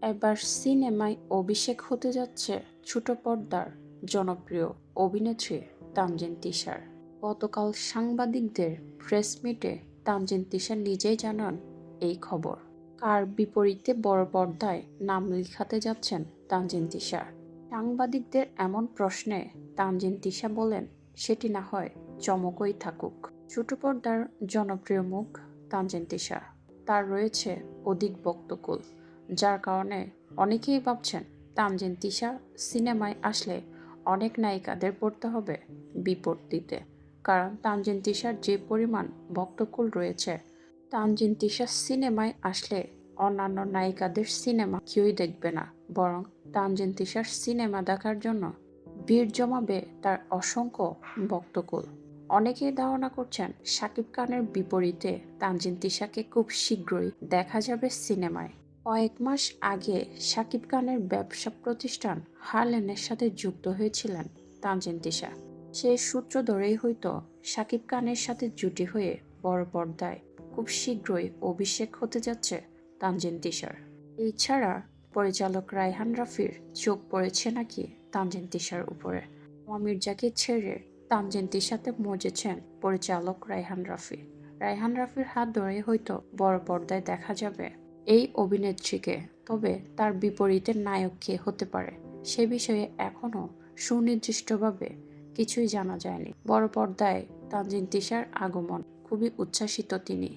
এবার সিনেমায় অভিষেক হতে যাচ্ছে ছোট পর্দার জনপ্রিয় অভিনেত্রী তানজিন তিশার। গতকাল সাংবাদিকদের প্রেস মিটে তানজিন তিশা নিজেই জানান এই খবর। কার বিপরীতে বড় পর্দায় নাম লিখাতে যাচ্ছেন তানজিন তিশা? সাংবাদিকদের এমন প্রশ্নে তানজিন তিশা বলেন, সেটি না হয় চমকই থাকুক। ছোট পর্দার জনপ্রিয় মুখ তানজিন তিশা, তার রয়েছে অধিক বক্তকুল, যার কারণে অনেকেই ভাবছেন তানজিন তিশা সিনেমায় আসলে অনেক নায়িকাদের পড়তে হবে বিপদ দিতে। কারণ তানজিন তিশার যে পরিমাণ বক্তকুল রয়েছে, তানজিন তিশা সিনেমায় আসলে অন্যান্য নায়িকাদের সিনেমা কেউই দেখবে না, বরং তানজিন তিশার সিনেমা দেখার জন্য ভিড় জমাবে তার অসংখ্য ভক্তকুল। অনেকেই ধারণা করছেন শাকিব খানের বিপরীতে তানজিন তিশাকে খুব শীঘ্রই দেখা যাবে সিনেমায়। কয়েক মাস আগে শাকিব খানের ব্যবসা প্রতিষ্ঠান হারলেনের সাথে যুক্ত হয়েছিলেন তানজিন তিশা। সেই সূত্র ধরেই হয়তো শাকিব খানের সাথে জুটি হয়ে বড় পর্দায় খুব শীঘ্রই অভিষেক হতে যাচ্ছে তানজিন তিশার। এছাড়া পরিচালক রায়হান রাফির চোখ পড়েছে নাকি তানজিন তিশার উপরে। মামা মির্জাকে ছেড়ে তানজিন তিশাতে মজেছেন পরিচালক রায়হান রাফি। রায়হান রাফির হাত ধরে হয়তো বড় পর্দায় দেখা যাবে এই অভিনেত্রীকে। তবে তার বিপরীতে নায়ক কে হতে পারে সে বিষয়ে এখনও সুনির্দিষ্টভাবে কিছুই জানা যায়নি। বড় পর্দায় তানজিন তিশার আগমন খুবই উচ্ছ্বাসিত তিনি।